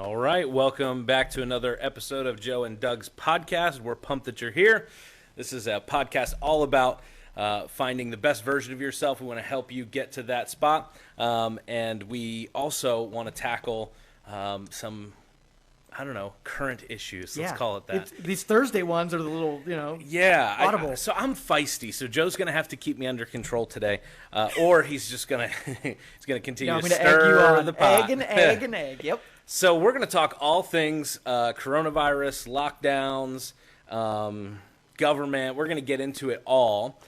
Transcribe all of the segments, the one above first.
All right, welcome back to another episode of Joe and Doug's podcast. We're pumped that you're here. This is a podcast all about finding the best version of yourself. We want to help you get to that spot, and we also want to tackle some, current issues. Let's call it that. These Thursday ones are the little, audible. So I'm feisty. So Joe's going to have to keep me under control today, or he's just going to continue to stir the pot. Egg and egg. Yep. So we're going to talk all things coronavirus, lockdowns, government. We're going to get into it all.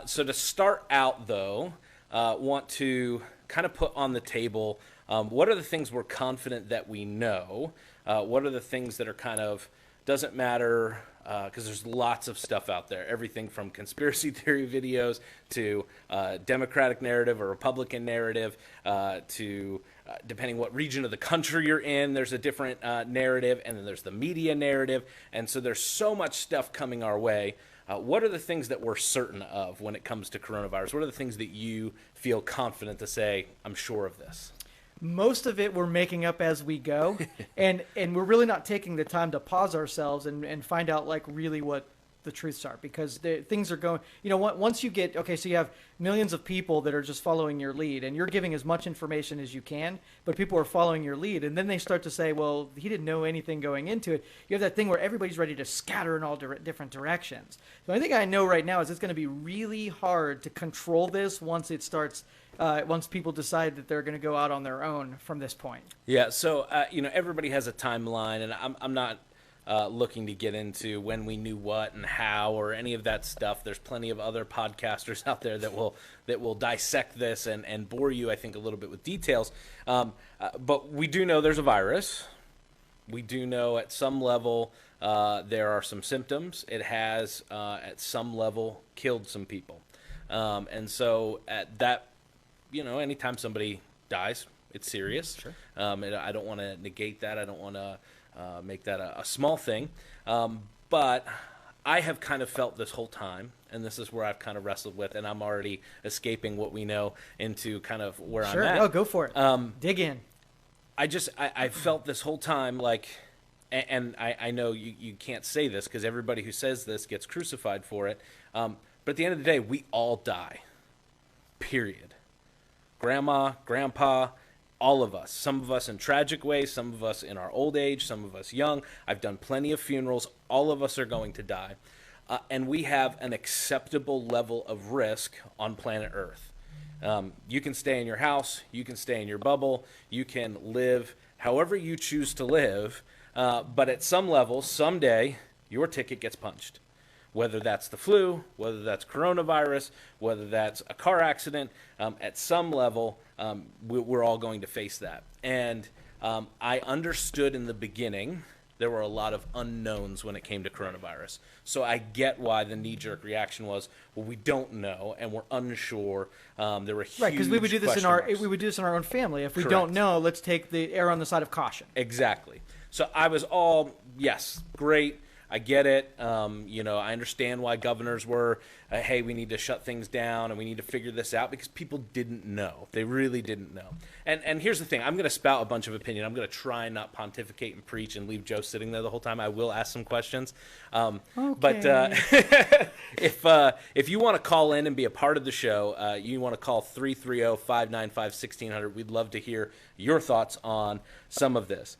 So to start out, though, want to kind of put on the table what are the things we're confident that we know? What are the things that are kind of doesn't matter because there's lots of stuff out there. Everything from conspiracy theory videos to Democratic narrative or Republican narrative to depending what region of the country you're in, there's a different narrative, and then there's the media narrative. And so there's so much stuff coming our way. What are the things that we're certain of when it comes to coronavirus? What are the things that you feel confident to say, I'm sure of this? Most of it we're making up as we go, and we're really not taking the time to pause ourselves and find out like really what the truths are, because things are going, once you get, so you have millions of people that are just following your lead and you're giving as much information as you can, but people are following your lead, and then they start to say, well, he didn't know anything going into it. You have that thing where everybody's ready to scatter in all different directions. So I think I know right now is it's going to be really hard to control this once it starts. Once people decide that they're going to go out on their own from this point. Yeah, so, everybody has a timeline, and I'm not looking to get into when we knew what and how or any of that stuff. There's plenty of other podcasters out there that will dissect this and bore you, I think, a little bit with details. But we do know there's a virus. We do know at some level there are some symptoms. It has, at some level, killed some people. And so at that, anytime somebody dies, it's serious. Sure. I don't want to negate that. I don't want to make that a small thing. But I have kind of felt this whole time, and this is where I've kind of wrestled with, and I'm already escaping what we know into kind of where Sure. I'm at. Oh, go for it. Dig in. I felt this whole time like, and I know you can't say this because everybody who says this gets crucified for it. But at the end of the day, we all die. Period. Grandma, grandpa, all of us. Some of us in tragic ways, some of us in our old age, some of us young. I've done plenty of funerals. All of us are going to die. And we have an acceptable level of risk on planet Earth. You can stay in your house. You can stay in your bubble. You can live however you choose to live. But at some level, someday, your ticket gets punched. Whether that's the flu, whether that's coronavirus, whether that's a car accident, at some level, we're all going to face that. And I understood in the beginning there were a lot of unknowns when it came to coronavirus. So I get why the knee-jerk reaction was, well, we don't know and we're unsure. There were huge right, because we would do this marks. in our own family. If we Correct. don't know, let's take the err on the side of caution. Exactly. So I was all, yes, great. I get it. I understand why governors were, hey, we need to shut things down and we need to figure this out because people didn't know. They really didn't know. And here's the thing. I'm going to spout a bunch of opinion. I'm going to try and not pontificate and preach and leave Joe sitting there the whole time. I will ask some questions. Okay. But if you want to call in and be a part of the show, you want to call 330-595-1600. We'd love to hear your thoughts on some of this.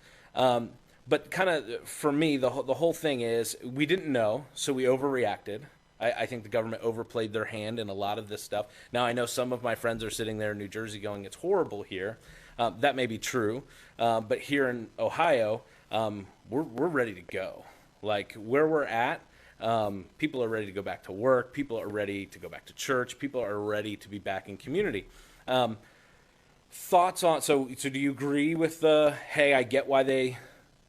But kind of, for me, the whole thing is we didn't know, so we overreacted. I think the government overplayed their hand in a lot of this stuff. Now, I know some of my friends are sitting there in New Jersey going, it's horrible here. That may be true. But here in Ohio, we're ready to go. Like, where we're at, people are ready to go back to work. People are ready to go back to church. People are ready to be back in community. Thoughts on, so do you agree with hey, I get why they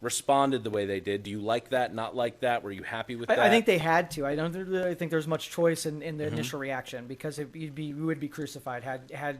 responded the way they did? Do you like that, not like that? Were you happy with that? I think they had to. I don't really think there's much choice in the initial reaction, because we would be crucified had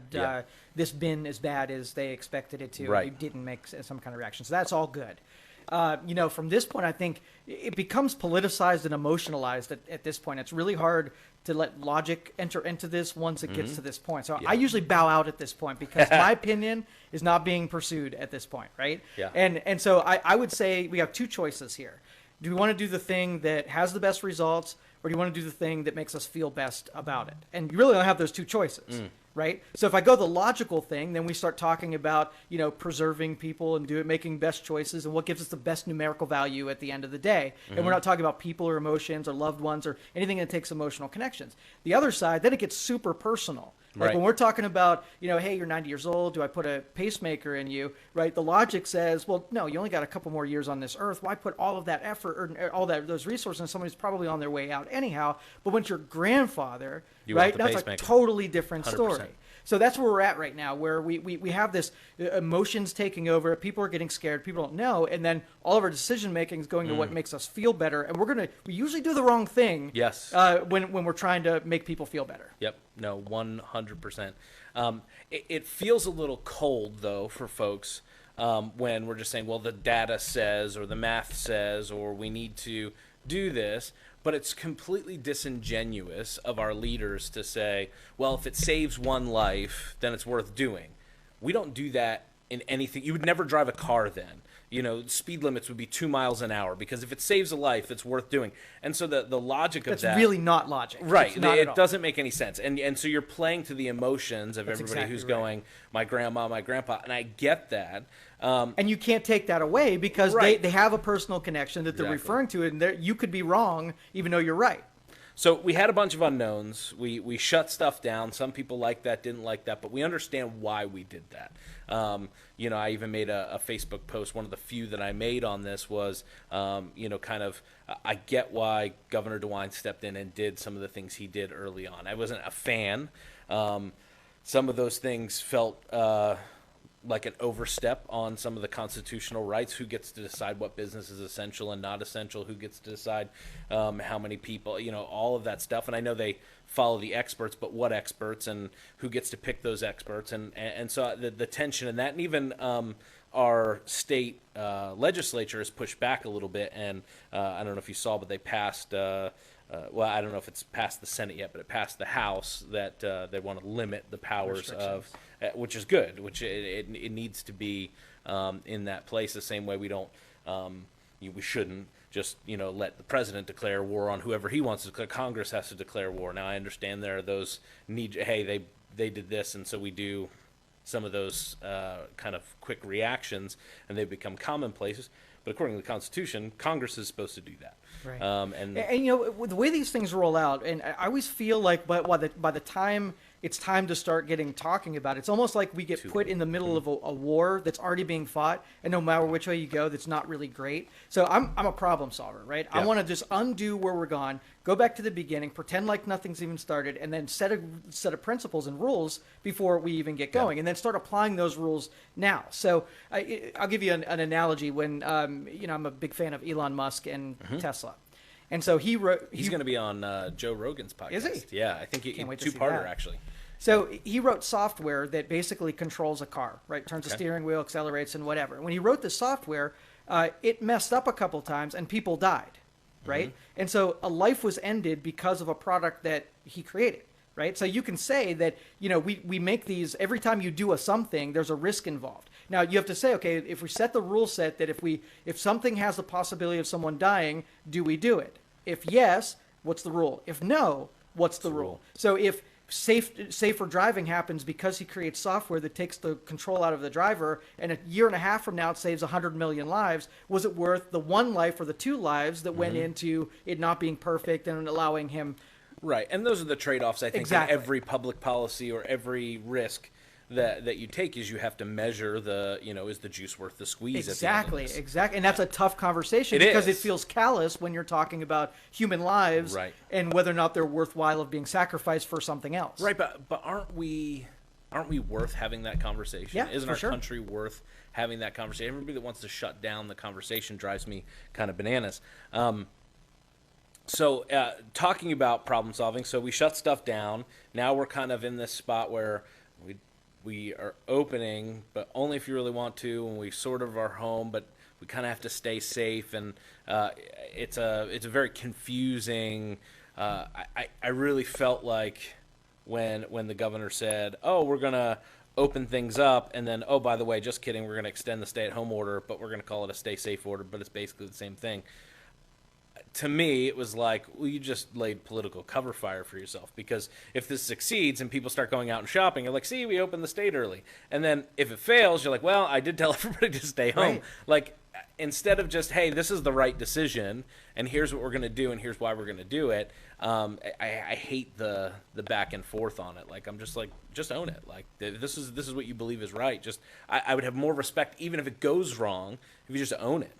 this been as bad as they expected it to. Right. We didn't make some kind of reaction. So that's all good. From this point, I think it becomes politicized and emotionalized at this point. It's really hard to let logic enter into this once it gets to this point. So I usually bow out at this point because my opinion is not being pursued at this point, right? Yeah. And so I would say we have two choices here. Do we want to do the thing that has the best results, or do you want to do the thing that makes us feel best about it? And you really don't have those two choices, right? So if I go the logical thing, then we start talking about, preserving people and making best choices and what gives us the best numerical value at the end of the day. And we're not talking about people or emotions or loved ones or anything that takes emotional connections. The other side, then it gets super personal. Like when we're talking about, hey, you're 90 years old, do I put a pacemaker in you, right? The logic says, well, no, you only got a couple more years on this earth. Why put all of that effort or all those resources in somebody who's probably on their way out anyhow? But once your grandfather, right, that's a totally different story. 100%. So that's where we're at right now, where we have this emotions taking over. People are getting scared. People don't know. And then all of our decision making is going to what makes us feel better. And we usually do the wrong thing. Yes. When we're trying to make people feel better. Yep. No, 100%. It feels a little cold, though, for folks when we're just saying, well, the data says or the math says or we need to do this. But it's completely disingenuous of our leaders to say, well, if it saves one life, then it's worth doing. We don't do that in anything. You would never drive a car then. Speed limits would be 2 miles an hour because if it saves a life, it's worth doing. And so the logic of that... That's really not logic. Right. It doesn't make any sense. And so you're playing to the emotions of everybody exactly who's right. going, my grandma, my grandpa. And I get that. And you can't take that away because they have a personal connection that they're referring to, and you could be wrong even though you're right. So we had a bunch of unknowns. We shut stuff down. Some people liked that, didn't like that, but we understand why we did that. I even made a Facebook post. One of the few that I made on this was, I get why Governor DeWine stepped in and did some of the things he did early on. I wasn't a fan. Some of those things felt like an overstep on some of the constitutional rights. Who gets to decide what business is essential and not essential? Who gets to decide how many people, all of that stuff. And I know they follow the experts, but what experts and who gets to pick those experts? And so the tension in that, and even our state legislature has pushed back a little bit. And I don't know if you saw, but they passed well, I don't know if it's passed the Senate yet, but it passed the House that they want to limit the powers of, which is good, which it needs to be in that place the same way we don't, we shouldn't just, let the president declare war on whoever he wants to declare. Congress has to declare war. Now, I understand there are those hey, they did this, and so we do some of those kind of quick reactions, and they become commonplaces. But according to the Constitution, Congress is supposed to do that. Right. And the way these things roll out, and I always feel like by the time it's time to start talking about it, it's almost like we get put in the middle of a war that's already being fought, and no matter which way you go, that's not really great. So I'm a problem solver, right? Yeah. I want to just undo where we're gone, go back to the beginning, pretend like nothing's even started, and then set a set of principles and rules before we even get going, and then start applying those rules now. So I'll give you an analogy. When I'm a big fan of Elon Musk and Tesla. And so he's going to be on Joe Rogan's podcast. Is he? Yeah, I think Can't wait to see two-parter, that. actually. So he wrote software that basically controls a car, right? Turns the steering wheel, accelerates, and whatever. When he wrote the software, it messed up a couple times, and people died, right? And so a life was ended because of a product that he created, right? So you can say that, we make these, every time you do something, there's a risk involved. Now, you have to say, okay, if we set the rule set that if something has the possibility of someone dying, do we do it? If yes, what's the rule? If no, what's the rule? So if safer driving happens because he creates software that takes the control out of the driver, and a year and a half from now it saves 100 million lives, was it worth the one life or the two lives that went into it not being perfect and allowing him... Right, and those are the trade-offs, I think, in every public policy or every risk that you take, is you have to measure is the juice worth the squeeze? Exactly. And that's a tough conversation because it feels callous when you're talking about human lives, right, and whether or not they're worthwhile of being sacrificed for something else. Right, but aren't we worth having that conversation? Yeah, Isn't our country worth having that conversation? Everybody that wants to shut down the conversation drives me kind of bananas. So talking about problem solving, so we shut stuff down. Now we're kind of in this spot where we are opening, but only if you really want to, and we sort of are home, but we kind of have to stay safe, and it's a very confusing. I really felt like when the governor said, "Oh, we're gonna open things up," and then, "Oh, by the way, just kidding, we're gonna extend the stay-at-home order, but we're gonna call it a stay-safe order," but it's basically the same thing. To me, it was like, well, you just laid political cover fire for yourself, because if this succeeds and people start going out and shopping, you're like, see, we opened the state early. And then if it fails, you're like, well, I did tell everybody to stay home. Right. Like, instead of just, hey, this is the right decision, and here's what we're going to do, and here's why we're going to do it, I hate the back and forth on it. Like, I'm just like, just own it. Like, this is what you believe is right. Just, I would have more respect, even if it goes wrong, if you just own it.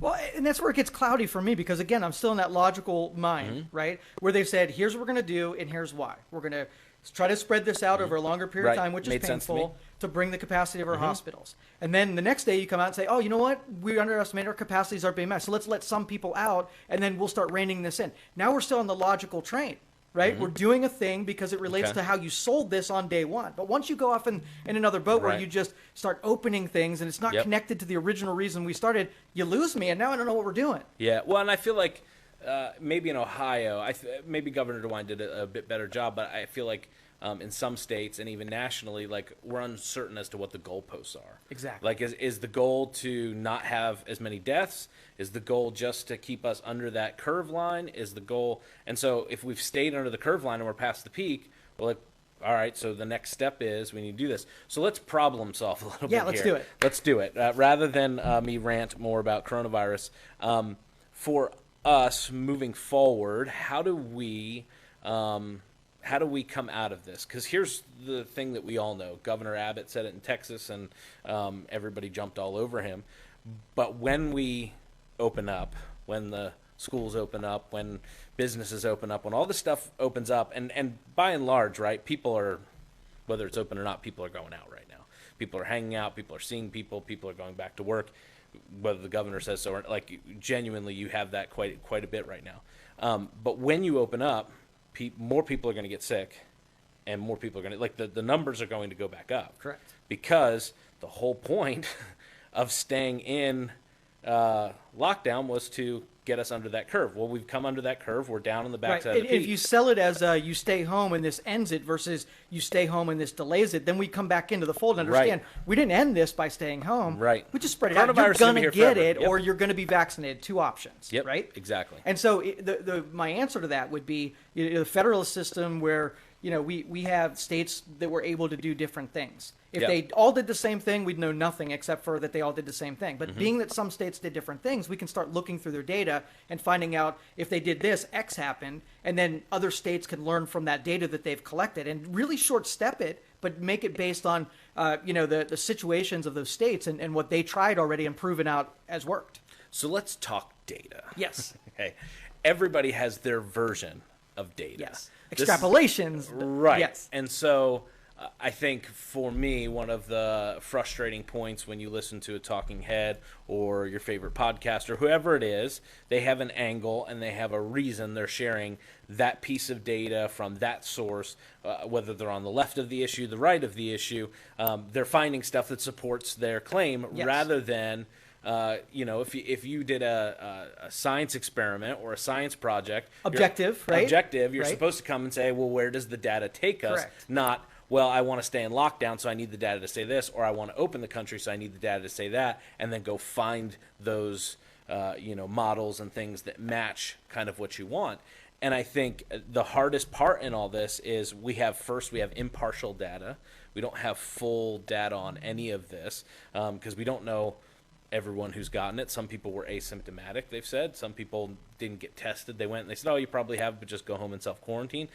Well, and that's where it gets cloudy for me, because, again, I'm still in that logical mind, right, where they've said, here's what we're going to do, and here's why. We're going to try to spread this out over a longer period of time, which is painful, to bring the capacity of our hospitals. And then the next day you come out and say, oh, you know what? We underestimated our capacities are being met, so let's let some people out, and then we'll start reining this in. Now we're still on the logical train. Right? We're doing a thing because it relates to how you sold this on day one. But once you go off in another boat where you just start opening things and it's not connected to the original reason we started, you lose me, and now I don't know what we're doing. Yeah, well, and I feel like maybe in Ohio, maybe Governor DeWine did a bit better job, but I feel like in some states and even nationally, like, we're uncertain as to what the goalposts are. Exactly. Like, is the goal to not have as many deaths? Is the goal just to keep us under that curve line? Is the goal? And so if we've stayed under the curve line and we're past the peak, we're like, all right, so the next step is we need to do this. So let's problem solve a little bit here. Yeah, let's do it. Let's do it. Rather than me rant more about coronavirus, for us moving forward, how do we come out of this? Because here's the thing that we all know. Governor Abbott said it in Texas, and everybody jumped all over him. But when we open up, when the schools open up, when businesses open up, when all this stuff opens up, and by and large, right, people are, whether it's open or not, people are going out right now. People are hanging out. People are seeing people. People are going back to work, whether the governor says so or not. Like, genuinely, you have that quite a bit right now. But when you open up, more people are going to get sick, and more people are going to, like, the numbers are going to go back up. Correct. Because the whole point of staying in lockdown was to get us under that curve. Well, we've come under that curve. We're down on the backside of the peak. If you sell it as you stay home and this ends it versus you stay home and this delays it, then we come back into the fold and understand we didn't end this by staying home. Right. We just spread it out. You're going to get it or you're going to be vaccinated. Two options. Yep. Right? Exactly. And so my answer to that would be the federalist system where we have states that were able to do different things. If they all did the same thing, we'd know nothing except for that they all did the same thing. But being that some states did different things, we can start looking through their data and finding out if they did this, X happened, and then other states can learn from that data that they've collected and really short step it, but make it based on the situations of those states and what they tried already and proven out as worked. So let's talk data. Yes. Okay. Everybody has their version of data. Yes. Extrapolations. Right. Yes. And so I think for me, one of the frustrating points when you listen to a talking head or your favorite podcast or whoever it is, they have an angle and they have a reason they're sharing that piece of data from that source, whether they're on the left of the issue, the right of the issue. They're finding stuff that supports their claim rather than if you did a science experiment or a science project, objective, you're supposed to come and say, well, where does the data take us? Correct. Not, well, I want to stay in lockdown, so I need the data to say this, or I want to open the country, so I need the data to say that, and then go find those, models and things that match kind of what you want. And I think the hardest part in all this is we have impartial data. We don't have full data on any of this because we don't know everyone who's gotten it. Some people were asymptomatic, they've said. Some people didn't get tested. They went and they said, oh, you probably have, but just go home and self-quarantine.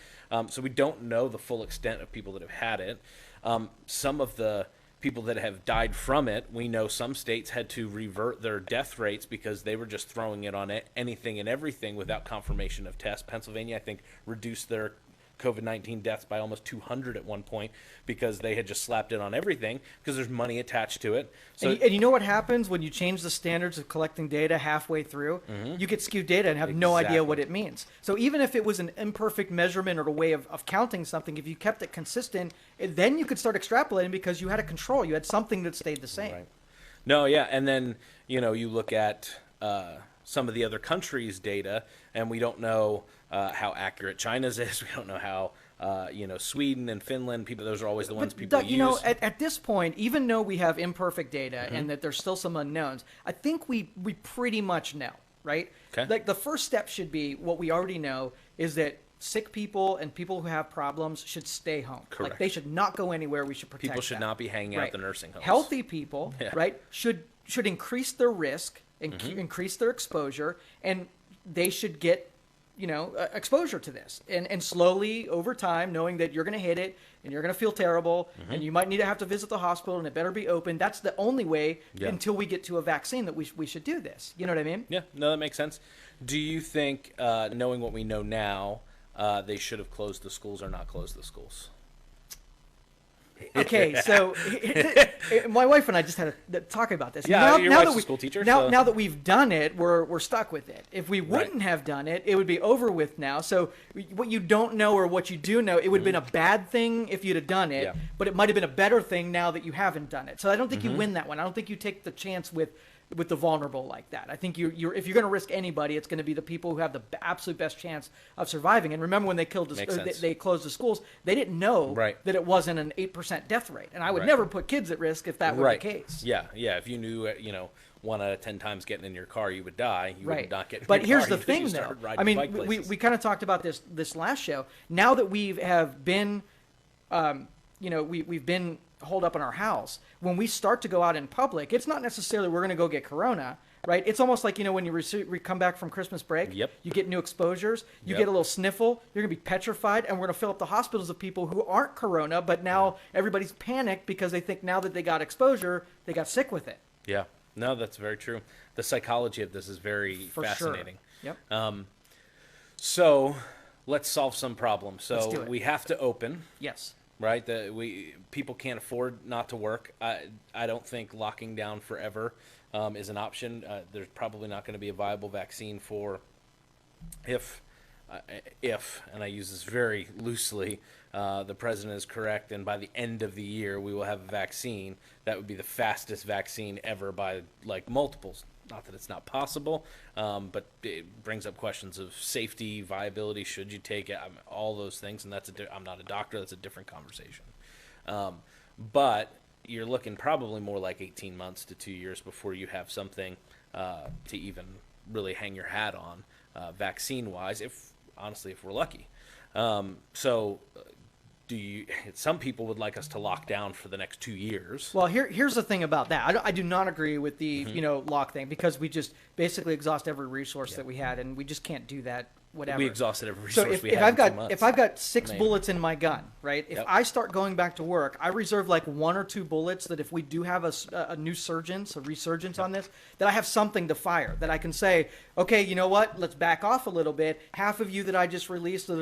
So we don't know the full extent of people that have had it. Some of the people that have died from it, we know some states had to revert their death rates because they were just throwing it on anything and everything without confirmation of tests. Pennsylvania, I think, reduced their COVID-19 deaths by almost 200 at one point because they had just slapped it on everything because there's money attached to it. So, and you know what happens when you change the standards of collecting data halfway through? You get skewed data and have no idea what it means. So even if it was an imperfect measurement or a way of counting something, if you kept it consistent, then you could start extrapolating because you had a control. You had something that stayed the same. Right. No, yeah, and then you look at some of the other countries' data, and we don't know how accurate China's is. We don't know how Sweden and Finland. People, those are always the ones But people Doug, use. at this point, even though we have imperfect data Mm-hmm. and that there's still some unknowns, I think we pretty much know, right? Okay. Like the first step should be what we already know is that sick people and people who have problems should stay home. Correct. Like they should not go anywhere. We should protect People should them. not be hanging out Right. at the nursing homes. Healthy people, Yeah. right, should increase their risk and Mm-hmm. increase their exposure, and they should get exposure to this, and slowly over time, knowing that you're going to hit it and you're going to feel terrible, Mm-hmm. and you might need to have to visit the hospital, and it better be open. That's the only way Yeah. until we get to a vaccine that we should do this. You know what I mean? Yeah, no, that makes sense. Do you think, knowing what we know now, they should have closed the schools or not closed the schools? Okay, so my wife and I just had a talk about this. Yeah, your wife's that a school teacher, Now, so- now that we've done it, we're stuck with it. If we wouldn't have done it, it would be over with now. So what you don't know or what you do know, it would have been a bad thing if you'd have done it, Yeah. but it might have been a better thing now that you haven't done it. So I don't think Mm-hmm. you win that one. I don't think you take the chance with the vulnerable like that. I think you're if you're going to risk anybody, it's going to be the people who have the absolute best chance of surviving. And remember when they Makes sense. they closed the schools, they didn't know Right. that it wasn't an 8% death rate. And I would Right. never put kids at risk if that were Right. the case. Yeah, yeah. If you knew, 1 out of 10 times getting in your car, you would die. You would not get in But your here's car. the thing, You though. start riding I mean, bike we places. kind of talked about this last show. Now that we have been, we've been holed up in our house. When we start to go out in public, it's not necessarily we're going to go get corona, right? It's almost like when you come back from Christmas break, Yep. you get new exposures, you Yep. get a little sniffle, you're going to be petrified, and we're going to fill up the hospitals of people who aren't corona, but now everybody's panicked because they think now that they got exposure, they got sick with it. Yeah, no, that's very true. The psychology of this is very For fascinating. Sure. Yep. So let's solve some problems. Let's do So it. we have to open. Yes. Right, people can't afford not to work. I don't think locking down forever is an option. There's probably not going to be a viable vaccine for if, and I use this very loosely, the president is correct, and by the end of the year we will have a vaccine that would be the fastest vaccine ever by multiples. Not that it's not possible, but it brings up questions of safety, viability. Should you take it? All those things, and I'm not a doctor. That's a different conversation. But you're looking probably more like 18 months to 2 years before you have something to even really hang your hat on, vaccine-wise. If we're lucky. Some people would like us to lock down for the next 2 years. Well, here's the thing about that. I do not agree with the lock thing because we just basically exhaust every resource that we had, and we just can't do that. Whatever. We exhausted every So resource if, we if had I've in 2 got months. if I've got 6 Man. bullets in my gun, right? If Yep. I start going back to work, I reserve like 1 or 2 bullets that if we do have a new resurgence on this, that I have something to fire. That I can say, okay, you know what? Let's back off a little bit. Half of you that I just released that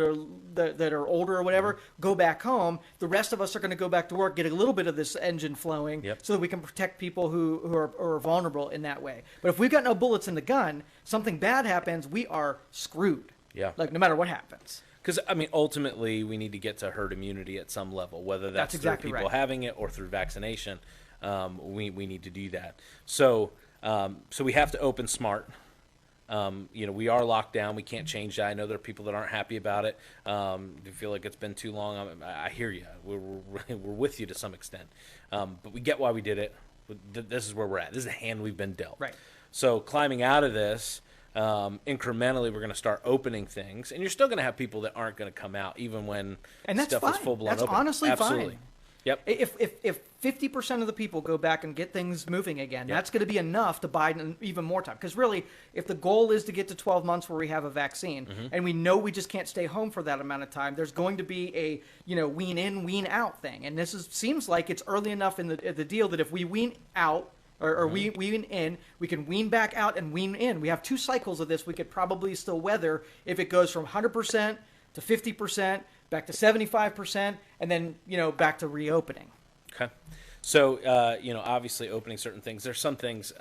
are older or whatever, go back home. The rest of us are going to go back to work, get a little bit of this engine flowing, Yep. so that we can protect people who are vulnerable in that way. But if we've got no bullets in the gun, something bad happens, we are screwed. Yeah. Like no matter what happens. Because, ultimately, we need to get to herd immunity at some level, whether that's exactly through people right. having it or through vaccination. We need to do that. So we have to open smart. We are locked down. We can't change that. I know there are people that aren't happy about it. They feel like it's been too long. I hear you. We're with you to some extent. But we get why we did it. This is where we're at. This is the hand we've been dealt. Right. So climbing out of this, incrementally, we're going to start opening things, and you're still going to have people that aren't going to come out, even when And that's stuff fine. is full blown That's open. honestly Absolutely. fine. Yep. If 50% of the people go back and get things moving again, Yep. that's going to be enough to buy even more time. Because really, if the goal is to get to 12 months where we have a vaccine, and we know we just can't stay home for that amount of time, there's going to be a wean in, wean out thing. And this seems like it's early enough in the deal that if we wean out, or we wean in, we can wean back out and wean in. We have 2 cycles of this we could probably still weather if it goes from 100% to 50%, back to 75%, and then, back to reopening. Okay. So, obviously opening certain things. There's some things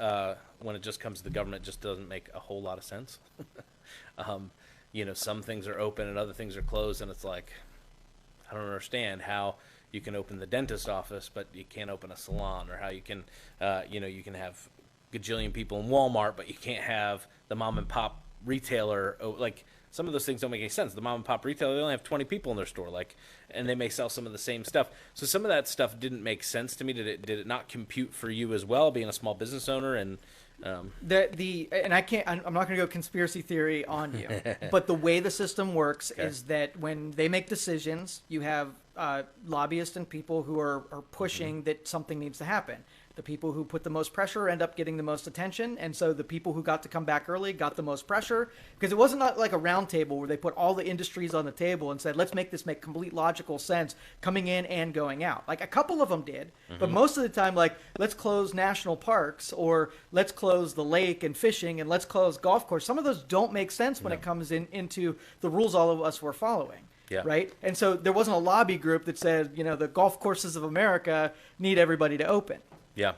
when it just comes to the government just doesn't make a whole lot of sense. Some things are open and other things are closed, and it's like, I don't understand how, you can open the dentist office, but you can't open a salon, or how you can, you can have gajillion people in Walmart, but you can't have the mom and pop retailer. Like, some of those things don't make any sense. The mom and pop retailer, they only have 20 people in their store, like, and they may sell some of the same stuff. So some of that stuff didn't make sense to me. Did it not compute for you as well, being a small business owner? And and I'm not going to go conspiracy theory on you, but the way the system works is that when they make decisions, you have lobbyists and people who are pushing that something needs to happen. The people who put the most pressure end up getting the most attention, and so the people who got to come back early got the most pressure, because it wasn't not like a round table where they put all the industries on the table and said, let's make this make complete logical sense coming in and going out. Like, a couple of them did, but most of the time, like, let's close national parks, or let's close the lake and fishing, and let's close golf course. Some of those don't make sense when it comes into the rules all of us were following. Yeah. Right. And so there wasn't a lobby group that said, the golf courses of America need everybody to open. Yeah.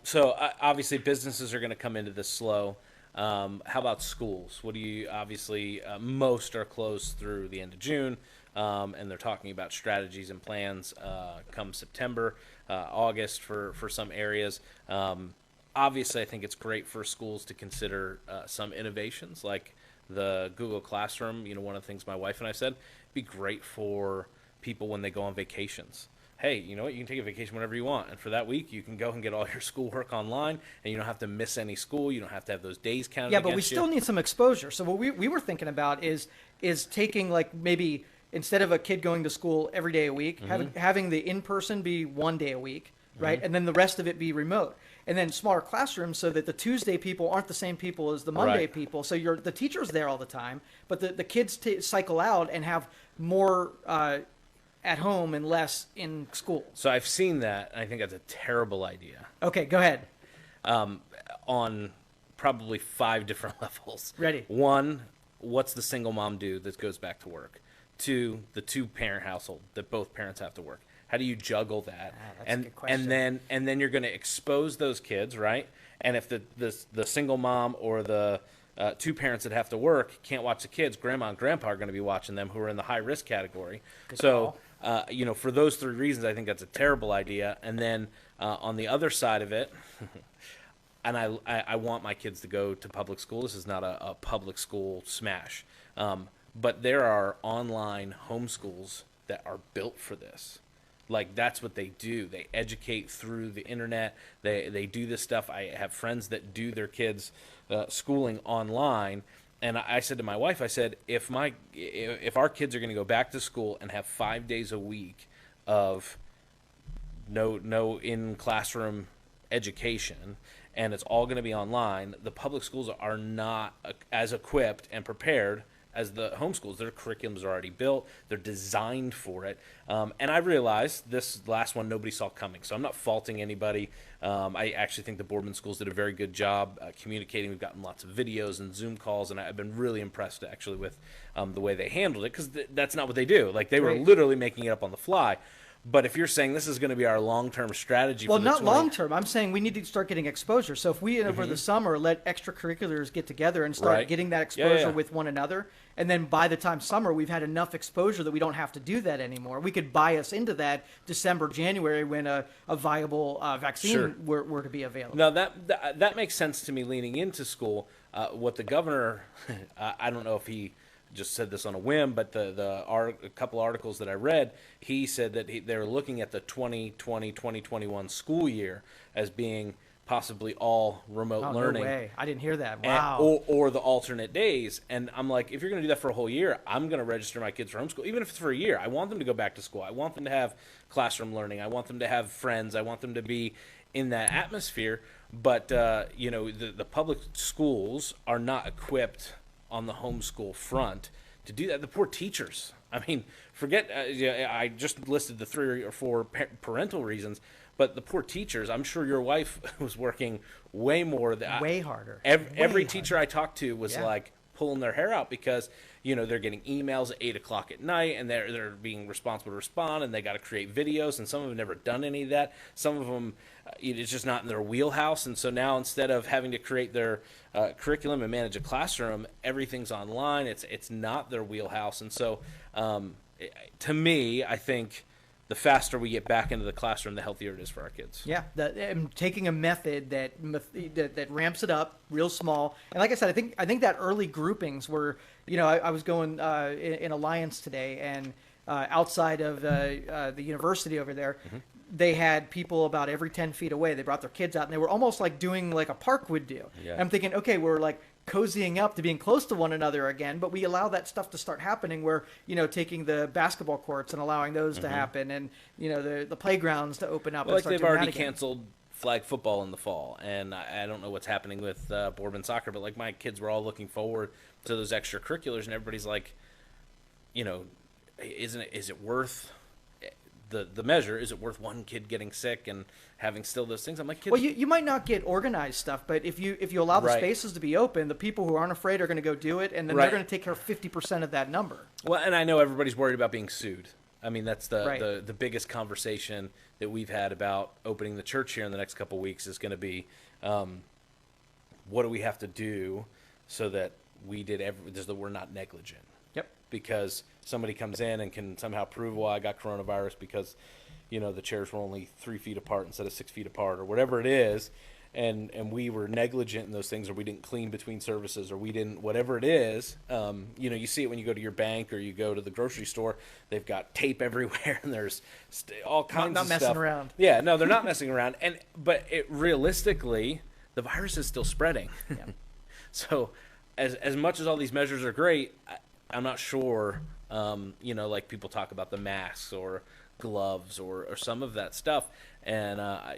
So obviously businesses are going to come into this slow. How about schools? What do you, obviously most are closed through the end of June, and they're talking about strategies and plans come September, August for some areas. Obviously, I think it's great for schools to consider some innovations like the Google Classroom. One of the things my wife and I said, it'd be great for people when they go on vacations. Hey, you know what? You can take a vacation whenever you want, and for that week, you can go and get all your schoolwork online, and you don't have to miss any school. You don't have to have those days counted. Yeah, but we still need some exposure. So what we were thinking about is taking, like, maybe instead of a kid going to school every day a week, having the in-person be one day a week, right, and then the rest of it be remote, and then smaller classrooms so that the Tuesday people aren't the same people as the Monday people. So the teacher's there all the time, but the kids cycle out and have more at home and less in school. So I've seen that, and I think that's a terrible idea. Okay, go ahead. On probably 5 different levels. Ready. 1, what's the single mom do that goes back to work? 2, the 2-parent household that both parents have to work. How do you juggle that? That's a good question. And then you're going to expose those kids, right? And if the single mom or the 2 parents that have to work can't watch the kids, grandma and grandpa are going to be watching them, who are in the high risk category. Good so call. for those 3 reasons, I think that's a terrible idea. And then on the other side of it, and I want my kids to go to public school. This is not a public school smash. But there are online homeschools that are built for this. Like, that's what they do. They educate through the internet. They do this stuff. I have friends that do their kids' schooling online. And I said to my wife, I said, if our kids are going to go back to school and have 5 days a week of no in-classroom education, and it's all going to be online, the public schools are not as equipped and prepared as the homeschools. Their curriculums are already built. They're designed for it. And I realized this last one nobody saw coming, so I'm not faulting anybody. I actually think the Boardman schools did a very good job communicating. We've gotten lots of videos and Zoom calls, and I've been really impressed actually with the way they handled it, because that's not what they do. Like, they were literally making it up on the fly. But if you're saying this is going to be our long-term strategy, well, not long-term. I'm saying we need to start getting exposure. So if we, over the summer, let extracurriculars get together and start getting that exposure with one another, and then by the time summer, we've had enough exposure that we don't have to do that anymore. We could buy us into that December, January, when a viable vaccine were to be available. Now, that makes sense to me leaning into school. What the governor, I don't know if he just said this on a whim, but a couple articles that I read, he said that they're looking at the 2020-2021 school year as being possibly all remote learning. No way. I didn't hear that. Wow. Or the alternate days. And I'm like, if you're going to do that for a whole year, I'm going to register my kids for homeschool, even if it's for a year. I want them to go back to school. I want them to have classroom learning. I want them to have friends. I want them to be in that atmosphere. But, the public schools are not equipped on the homeschool front to do that. The poor teachers. I mean, forget, I just listed the 3 or 4 parental reasons, but the poor teachers, I'm sure your wife was working way more. Way harder. Every teacher I talked to was like pulling their hair out because, they're getting emails at 8 o'clock at night, and they're being responsible to respond, and they got to create videos, and some of them have never done any of that. Some of them, it's just not in their wheelhouse, and so now instead of having to create their curriculum and manage a classroom, everything's online. It's not their wheelhouse, and so to me, I think the faster we get back into the classroom, the healthier it is for our kids. Yeah, taking a method that ramps it up real small, and like I said, I think that early groupings were, I was going in Alliance today, and outside of the university over there, they had people about every 10 feet away. They brought their kids out, and they were almost like doing like a park would do. Yeah. And I'm thinking, okay, we're like cozying up to being close to one another again, but we allow that stuff to start happening where, taking the basketball courts and allowing those to happen, and, the playgrounds to open up. Well, and like start they've doing already that again. canceled flag football in the fall, and I don't know what's happening with Boardman soccer, but like my kids were all looking forward to those extracurriculars, and everybody's like, is it worth the measure? Is it worth one kid getting sick and having still those things? I'm like, kids. Well, you might not get organized stuff, but if you allow the Right. spaces to be open, the people who aren't afraid are going to go do it, and then Right. they're going to take care of 50% of that number. Well, and I know everybody's worried about being sued. I mean, that's Right. the biggest conversation that we've had about opening the church here in the next couple of weeks is going to be, what do we have to do so that that we're not negligent? Yep. Because somebody comes in and can somehow prove, well, I got coronavirus because, the chairs were only 3 feet apart instead of 6 feet apart, or whatever it is, and we were negligent in those things, or we didn't clean between services, or we didn't, whatever it is. You see it when you go to your bank or you go to the grocery store. They've got tape everywhere, and there's all kinds Not of messing stuff. around. Yeah, no, they're not messing around. But realistically, the virus is still spreading. Yeah. So, as much as all these measures are great, I'm not sure. Like people talk about the masks or gloves or some of that stuff, and I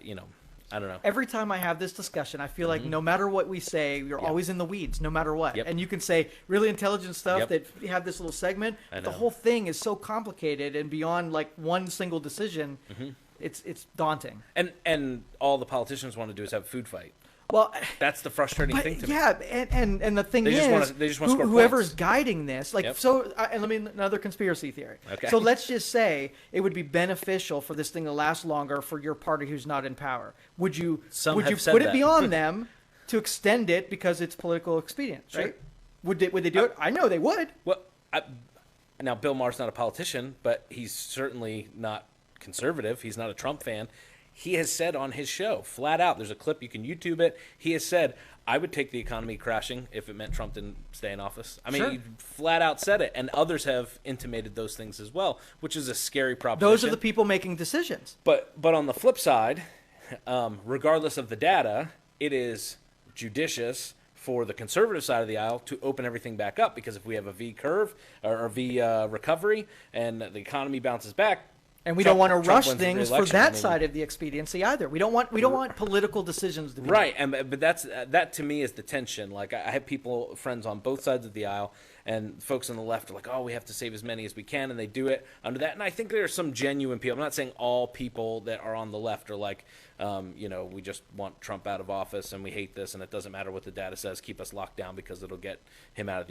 don't know. Every time I have this discussion, I feel like no matter what we say, you're Yep. always in the weeds, no matter what. Yep. And you can say really intelligent stuff Yep. that you have this little segment, I but the know. whole thing is so complicated and beyond like one single decision. It's daunting. And all the politicians want to do is have a food fight. Well, That's the frustrating but thing to me. yeah, and the thing They is, just wanna score whoever's points. guiding this, like, Yep. and let me another conspiracy theory. Okay. So let's just say it would be beneficial for this thing to last longer for your party who's not in power. Would you Some would have you said put it that. beyond them to extend it because it's political expedient, Sure. right? Would they do it? I know they would. Well, now Bill Maher's not a politician, but he's certainly not conservative. He's not a Trump fan. He has said on his show, flat out, there's a clip, you can YouTube it. He has said, I would take the economy crashing if it meant Trump didn't stay in office. I mean, Sure. he flat out said it, and others have intimated those things as well, which is a scary proposition. Those are the people making decisions. But on the flip side, regardless of the data, it is judicious for the conservative side of the aisle to open everything back up, because if we have a V curve or a V recovery and the economy bounces back, And we Trump- don't want to Trump rush wins the things for re-election. that I mean, side of the expediency either. We don't want political decisions to be right, but that to me is the tension. Like I have friends on both sides of the aisle, and folks on the left are like, "Oh, we have to save as many as we can," and they do it under that. And I think there are some genuine people. I'm not saying all people that are on the left are like, we just want Trump out of office and we hate this, and it doesn't matter what the data says. Keep us locked down because it'll get him out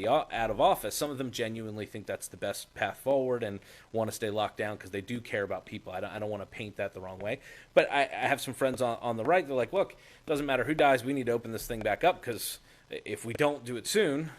of office. Some of them genuinely think that's the best path forward and want to stay locked down because they do care about people. I don't want to paint that the wrong way. But I have some friends on the right. They're like, look, it doesn't matter who dies. We need to open this thing back up, because if we don't do it soon,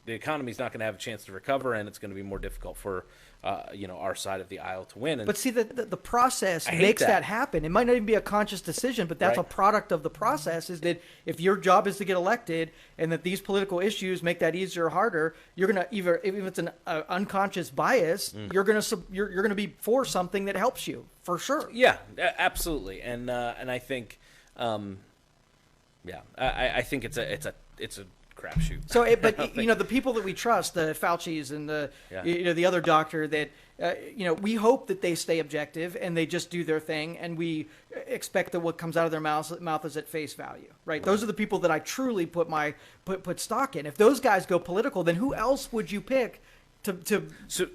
the economy's not going to have a chance to recover, and it's going to be more difficult for our side of the aisle to win. And But see, the process I hate makes that. that happen. It might not even be a conscious decision, but that's Right. a product of the process, is that if your job is to get elected and that these political issues make that easier or harder, you're going to even if it's an unconscious bias, you're going to be for something that helps you, for sure. yeah, absolutely. And I think, I think it's a crapshoot. So, but the people that we trust, the Fauci's and the Yeah. the other doctor, that we hope that they stay objective and they just do their thing, and we expect that what comes out of their mouth is at face value, right? Those are the people that I truly put stock in. If those guys go political, then who else would you pick to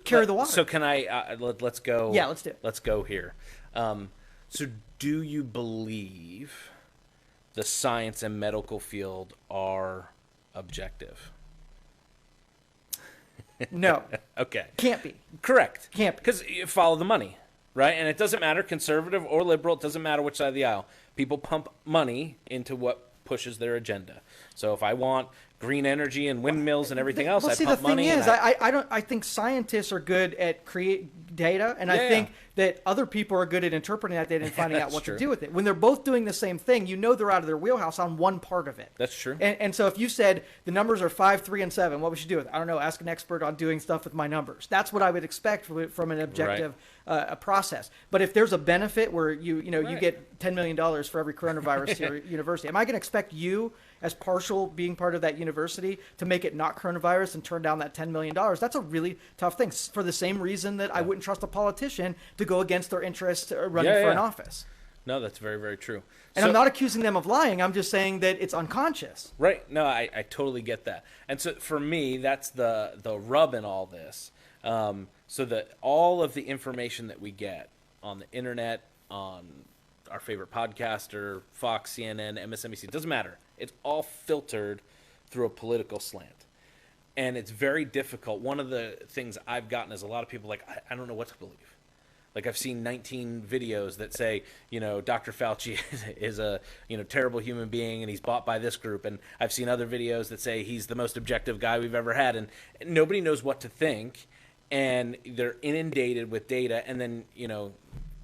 carry the water? So can I? Let's go. Yeah, let's do it. Let's go here. So do you believe the science and medical field are objective? No, Okay. can't be. Correct. Can't be. Because you follow the money, right? And it doesn't matter, conservative or liberal, it doesn't matter which side of the aisle. People pump money into what pushes their agenda. So if I want green energy and windmills and everything else, I see, pump the thing money. is, I think scientists are good at create data, and I think that other people are good at interpreting that data and finding out what to do with it. When they're both doing the same thing, they're out of their wheelhouse on one part of it. That's true. And so if you said the numbers are 5, 3, and 7, what we should do with it? I don't know. Ask an expert on doing stuff with my numbers. That's what I would expect from an objective process. But if there's a benefit where you get $10 million for every coronavirus to your university, am I going to expect you, as partial being part of that university, to make it not coronavirus and turn down that $10 million? That's a really tough thing, for the same reason that I wouldn't trust a politician to go against their interests running for an office. No, that's very, very true. And I'm not accusing them of lying. I'm just saying that it's unconscious. Right. No, I totally get that. And so for me, that's the rub in all this. So that all of the information that we get on the internet, on our favorite podcaster, Fox, CNN, MSNBC, it doesn't matter. It's all filtered through a political slant. And it's very difficult. One of the things I've gotten is a lot of people like, I don't know what to believe. Like, I've seen 19 videos that say, Dr. Fauci is a, terrible human being and he's bought by this group. And I've seen other videos that say he's the most objective guy we've ever had. And nobody knows what to think. And they're inundated with data. And then,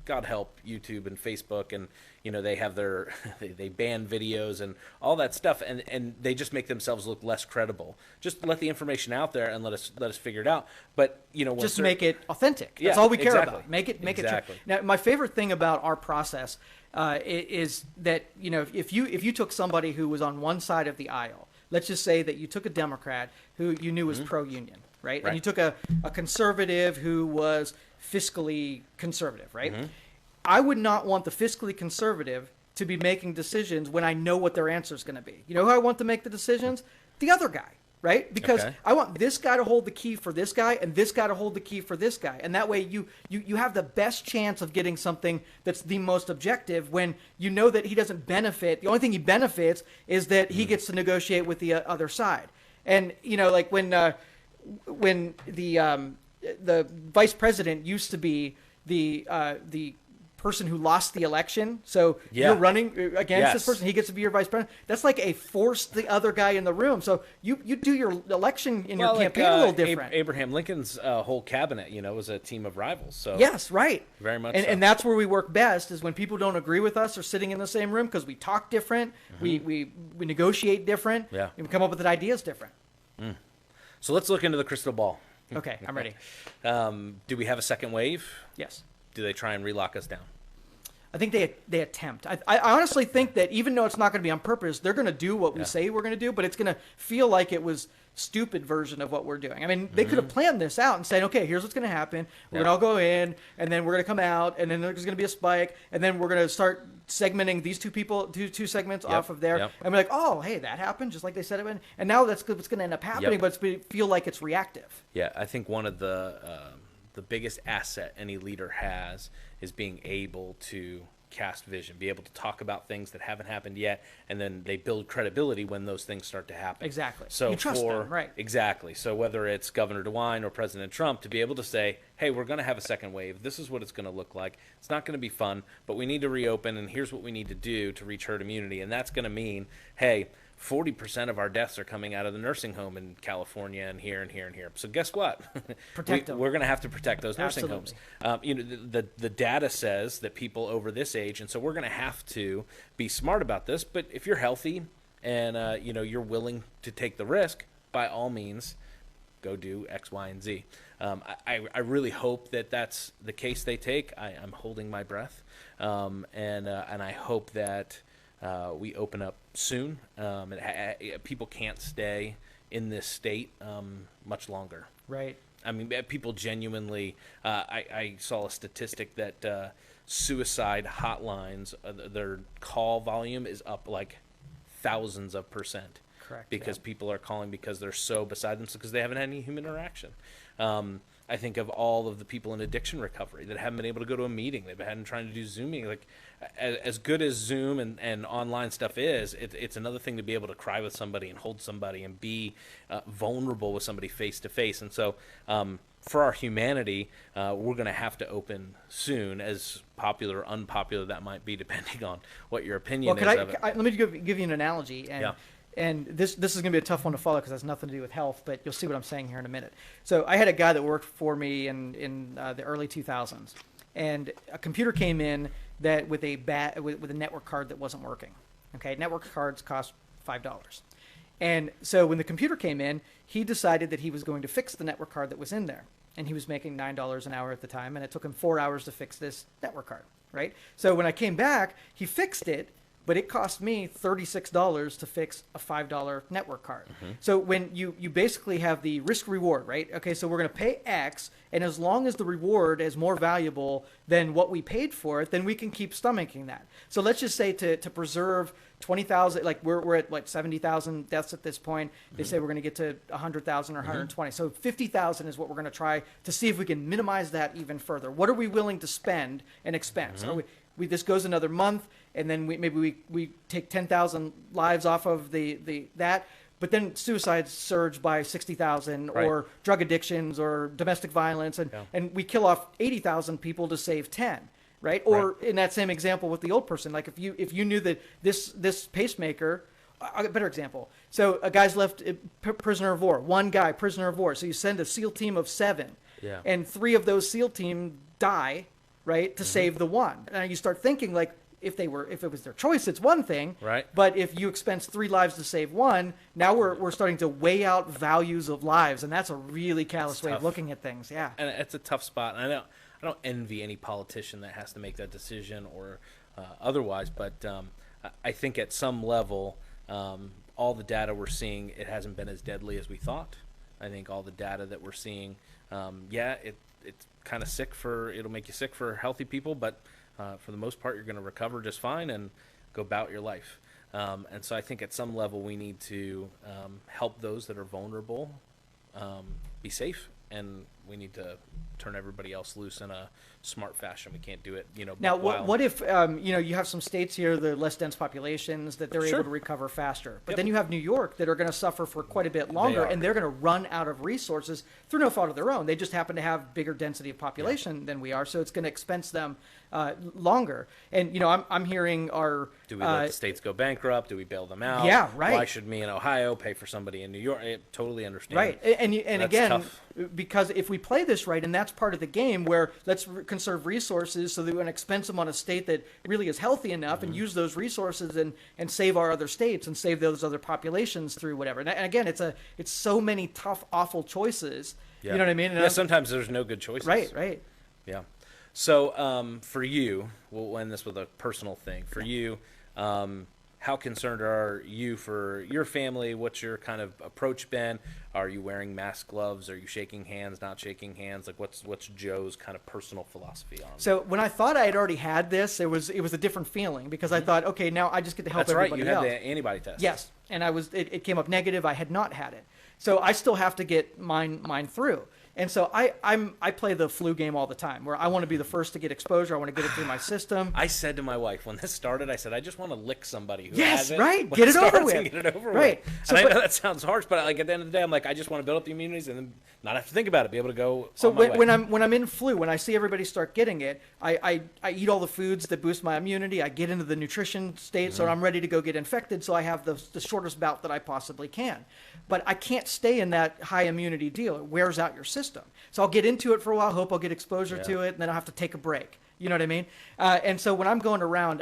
God help YouTube and Facebook, and they have their they ban videos and all that stuff, and they just make themselves look less credible. Just let the information out there and let us figure it out. But just make it authentic. That's all we care about. Make it exactly. True. Now, my favorite thing about our process is that if you took somebody who was on one side of the aisle, let's just say that you took a Democrat who you knew was pro-union, right? And you took a conservative who was fiscally conservative, right? I would not want the fiscally conservative to be making decisions when I know what their answer is going to be. You know who I want to make the decisions? The other guy, right? Because I want this guy to hold the key for this guy and this guy to hold the key for this guy. And that way you have the best chance of getting something that's the most objective when you know that he doesn't benefit. The only thing he benefits is that he gets to negotiate with the other side. And, like when the vice president used to be the person who lost the election, so you're running against this person, he gets to be your vice president. That's like force the other guy in the room. So you do your election in your campaign a little different. Abraham Lincoln's whole cabinet, was a team of rivals. So yes, right, very much. And that's where we work best, is when people don't agree with us or sitting in the same room, because we talk different, we negotiate different, and we come up with ideas different. So let's look into the crystal ball. Okay, I'm ready. Do we have a second wave? Yes. Do they try and relock us down? I think they attempt. I honestly think that even though it's not going to be on purpose, they're going to do what we say we're going to do, but it's going to feel like it was stupid version of what we're doing. I mean, they could have planned this out and said, okay, here's what's going to happen. We're going to all go in, and then we're going to come out, and then there's going to be a spike, and then we're going to start segmenting these two segments off of there. And we're like, oh, hey, that happened, just like they said it would. And now that's what's going to end up happening, but it's feel like it's reactive. Yeah, I think one of the biggest asset any leader has is being able to cast vision, be able to talk about things that haven't happened yet, and then they build credibility when those things start to happen. Exactly. So you trust them, right? Exactly. So whether it's Governor DeWine or President Trump, to be able to say, hey, we're going to have a second wave. This is what it's going to look like. It's not going to be fun, but we need to reopen, and here's what we need to do to reach herd immunity. And that's going to mean, hey, 40% of our deaths are coming out of the nursing home in California and here and here and here. So guess what? Protect them. We're going to have to protect those nursing Absolutely. homes. The data says that people over this age, and so we're going to have to be smart about this. But if you're healthy and you're willing to take the risk, by all means, go do X, Y, and Z. I really hope that that's the case they take. I'm holding my breath, and I hope that we open up soon. People can't stay in this state much longer. Right. I mean, people genuinely. I saw a statistic that suicide hotlines, their call volume is up like thousands of percent. Correct. Because people are calling because they're so beside themselves because they haven't had any human interaction. I think of all of the people in addiction recovery that haven't been able to go to a meeting. They've been trying to do Zooming. Like, as good as Zoom and online stuff is, it's another thing to be able to cry with somebody and hold somebody and be vulnerable with somebody face to face. And so for our humanity, we're going to have to open soon, as popular or unpopular that might be, depending on what your opinion is of it. Let me give you an analogy. And And this is going to be a tough one to follow because it has nothing to do with health, but you'll see what I'm saying here in a minute. So I had a guy that worked for me in the early 2000s, and a computer came in that with a network card that wasn't working. Okay, network cards cost $5. And so when the computer came in, he decided that he was going to fix the network card that was in there. And he was making $9 an hour at the time, and it took him 4 hours to fix this network card, right? So when I came back, he fixed it, but it cost me $36 to fix a $5 network card. Mm-hmm. So when you basically have the risk reward, right? Okay, so we're going to pay X, and as long as the reward is more valuable than what we paid for it, then we can keep stomaching that. So let's just say to preserve 20,000, like we're at like 70,000 deaths at this point. They say we're going to get to 100,000 or 120. So 50,000 is what we're going to try to see if we can minimize that even further. What are we willing to spend and expense? Are we this goes another month, and then we take 10,000 lives off of that. But then suicides surge by 60,000, Right. or drug addictions, or domestic violence, and we kill off 80,000 people to save 10. Right? Or in that same example with the old person, like if you knew that this pacemaker, a better example. So a guy's left prisoner of war, one guy prisoner of war. So you send a SEAL team of 7, and 3 of those SEAL team die, right, to save the one. And you start thinking like if it was their choice, it's one thing, right? But if you expense 3 lives to save one, now we're starting to weigh out values of lives, and that's a really callous way of looking at things. Yeah, and it's a tough spot. And I don't envy any politician that has to make that decision or otherwise, but I think at some level, all the data we're seeing, it hasn't been as deadly as we thought. I think all the data that we're seeing, it's kind of it'll make you sick for healthy people, but for the most part, you're going to recover just fine and go about your life. And so I think at some level, we need to help those that are vulnerable be safe, and we need to turn everybody else loose in a smart fashion. We can't do it, Now, what if you have some states here, the less dense populations, that they're able to recover faster, but then you have New York that are going to suffer for quite a bit longer, and they're going to run out of resources through no fault of their own. They just happen to have bigger density of population than we are, so it's going to expense them longer. And I'm hearing do we let the states go bankrupt? Do we bail them out? Yeah, right. Why should me in Ohio pay for somebody in New York? I totally understand. Right, and again, tough. Because if we play this right, and that's part of the game where let's conserve resources so that we can expense them on a state that really is healthy enough, and use those resources and save our other states and save those other populations through whatever. And again, it's so many tough, awful choices. Yeah. You know what I mean? And sometimes there's no good choices. Right. Yeah. So for you, we'll end this with a personal thing. For you, how concerned are you for your family? What's your kind of approach been? Are you wearing mask, gloves? Are you shaking hands, not shaking hands? Like what's Joe's kind of personal philosophy on it? So when I thought I had already had this, it was a different feeling because I thought, okay, now I just get to help everybody else. That's right. You had the antibody test. Yes, and it came up negative. I had not had it, so I still have to get mine through. And so I play the flu game all the time, where I want to be the first to get exposure. I want to get it through my system. I said to my wife when this started, I said, I just want to lick somebody who yes, has it. Right, get it over with. Get it over right. with. So, and I know that sounds harsh, but like at the end of the day, I'm like, I just want to build up the immunities and then not have to think about it, be able to go. So on my way. when I'm in flu, when I see everybody start getting it, I eat all the foods that boost my immunity. I get into the nutrition state, so I'm ready to go get infected. So I have the shortest bout that I possibly can. But I can't stay in that high immunity deal. It wears out your system. So I'll get into it for a while, hope I'll get exposure to it, and then I'll have to take a break. You know what I mean? And so when I'm going around,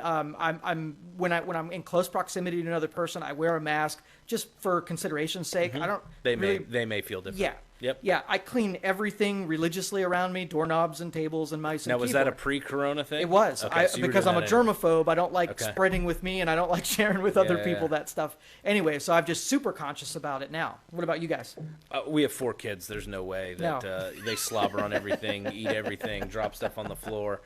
when I'm in close proximity to another person, I wear a mask just for consideration's sake. I don't. They may feel different. Yeah. Yep. Yeah, I clean everything religiously around me, doorknobs and tables and mice and Now, was keyboard. that a pre-corona thing? It was. Okay, so because I'm a germaphobe, I don't like spreading with me, and I don't like sharing with other people that stuff. Anyway, so I'm just super conscious about it now. What about you guys? We have 4 kids. There's no way that they slobber on everything, eat everything, drop stuff on the floor.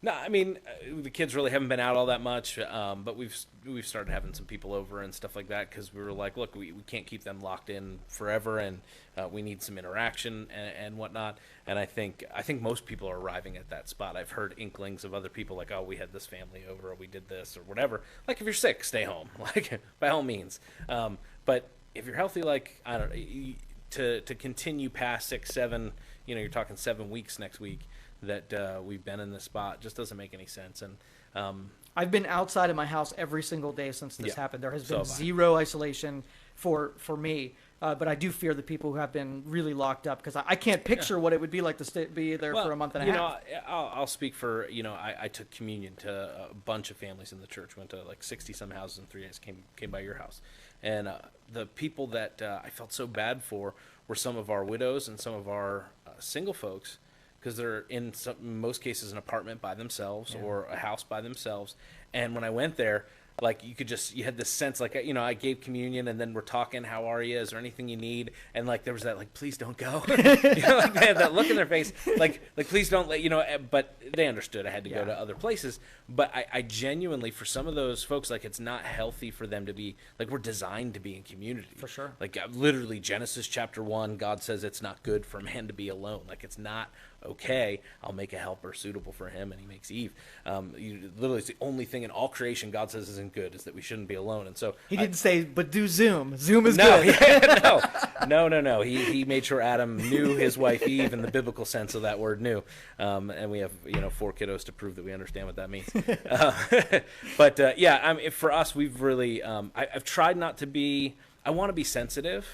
No, I mean, the kids really haven't been out all that much, but we've started having some people over and stuff like that because we were like, look, we can't keep them locked in forever, and we need some interaction and whatnot. And I think most people are arriving at that spot. I've heard inklings of other people like, oh, we had this family over, or we did this, or whatever. Like, if you're sick, stay home, like by all means. But if you're healthy, like I don't know, to continue past 6, 7, you're talking 7 weeks next week. That we've been in this spot just doesn't make any sense. And I've been outside of my house every single day since this Yeah. happened. There has So been have I. zero isolation for me. But I do fear the people who have been really locked up because I can't picture what it would be like to be there for a month and a half. I'll speak for, I took communion to a bunch of families in the church, went to like 60 some houses in 3 days, came by your house. And the people that I felt so bad for were some of our widows and some of our single folks, because they're in most cases an apartment by themselves or a house by themselves. And when I went there, like you had this sense, like, I gave communion and then we're talking, how are you? Is there anything you need? And like, there was that, like, please don't go. Like they had that look in their face, like please don't let, but they understood I had to go to other places. But I genuinely, for some of those folks, like, it's not healthy for them to be, like, we're designed to be in community. For sure. Like, literally Genesis chapter 1, God says it's not good for man to be alone. Like, it's not okay. I'll make a helper suitable for him, and he makes Eve. Literally, it's the only thing in all creation God says isn't good, is that we shouldn't be alone. And so he didn't say, but do Zoom. Zoom is no, good. no. He made sure Adam knew his wife Eve in the biblical sense of that word "knew," and we have 4 kiddos to prove that we understand what that means. But for us, we've really I've tried not to be. I want to be sensitive,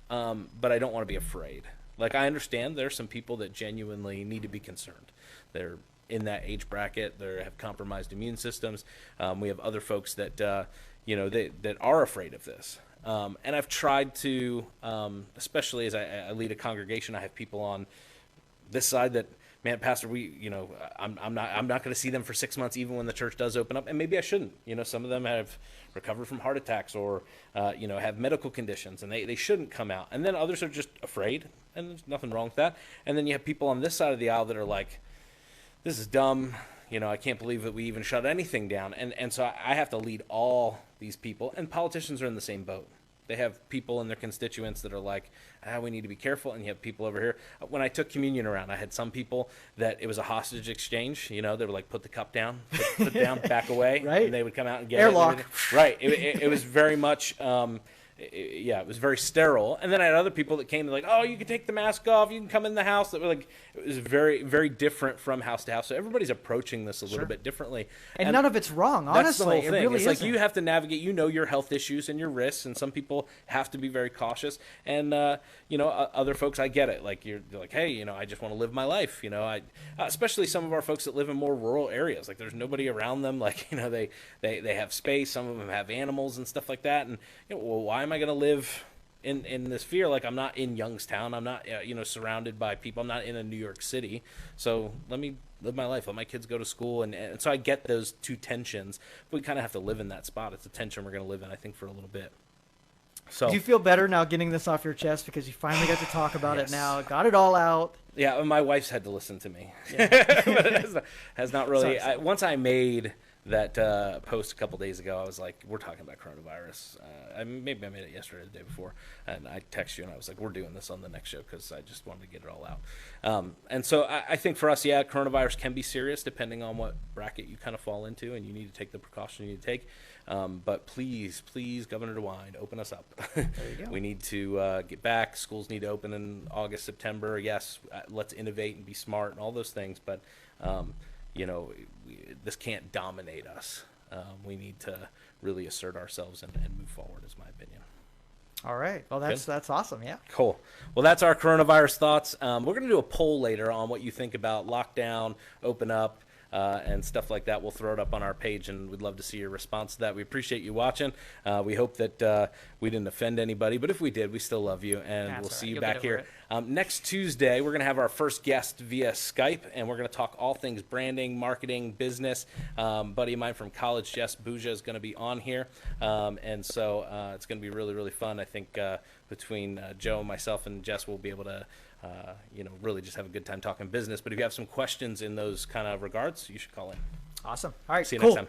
but I don't want to be afraid. Like, I understand there's some people that genuinely need to be concerned. They're in that age bracket. They have compromised immune systems. We have other folks that that are afraid of this. And I've tried to, especially as I lead a congregation, I have people on this side that, man, Pastor, I'm not going to see them for 6 months, even when the church does open up, and maybe I shouldn't. Some of them have recovered from heart attacks or have medical conditions, and they shouldn't come out. And then others are just afraid, and there's nothing wrong with that. And then you have people on this side of the aisle that are like, this is dumb. I can't believe that we even shut anything down. And so I have to lead all these people, and politicians are in the same boat. They have people in their constituents that are like, we need to be careful. And you have people over here. When I took communion around, I had some people that it was a hostage exchange. They were like, put the cup down, put it down, back away. Right. And they would come out and get Airlock. it. Right. It was very much, it was very sterile. And then I had other people that came and like, oh, you can take the mask off. You can come in the house. That were like, it was very, very different from house to house. So everybody's approaching this a little bit differently. And none of it's wrong, honestly. That's the whole thing. It really it's isn't. like you have to navigate, your health issues and your risks, and some people have to be very cautious. And, other folks, I get it. Like, you're like, hey, I just want to live my life. Especially some of our folks that live in more rural areas. Like, there's nobody around them. Like, they have space. Some of them have animals and stuff like that. And, well, why am I going to live in this fear? Like, I'm not in Youngstown. I'm not, surrounded by people. I'm not in a New York City. So let me live my life. Let my kids go to school. And so I get those two tensions. But we kind of have to live in that spot. It's a tension we're going to live in, I think, for a little bit. So, do you feel better now getting this off your chest because you finally got to talk about Yes. it now? Got it all out. Yeah, my wife's had to listen to me. Yeah. But it has not really. Sorry. Once I made that post a couple days ago, I was like, we're talking about coronavirus. Maybe I made it yesterday or the day before. And I texted you and I was like, we're doing this on the next show because I just wanted to get it all out. And so I think for us, coronavirus can be serious depending on what bracket you kind of fall into, and you need to take the precaution you need to take. But please, Governor DeWine, open us up. There you go. We need to get back. Schools need to open in August, September. Yes, let's innovate and be smart and all those things. But, this can't dominate us. We need to really assert ourselves and move forward, is my opinion. All right. Well, that's awesome. Yeah. Cool. Well, that's our coronavirus thoughts. We're going to do a poll later on what you think about lockdown, open up, and stuff like that. We'll throw it up on our page, and we'd love to see your response to that. We appreciate you watching. We hope that we didn't offend anybody, but if we did, we still love you, and That's we'll all see right. you You'll back get here. over Next Tuesday, we're going to have our first guest via Skype, and we're going to talk all things branding, marketing, business. Buddy of mine from college, Jess Bouja, is going to be on here, and so it's going to be really, really fun. I think between Joe, myself, and Jess, we'll be able to really just have a good time talking business. But if you have some questions in those kind of regards, you should call in. Awesome. All right. See you cool. next time.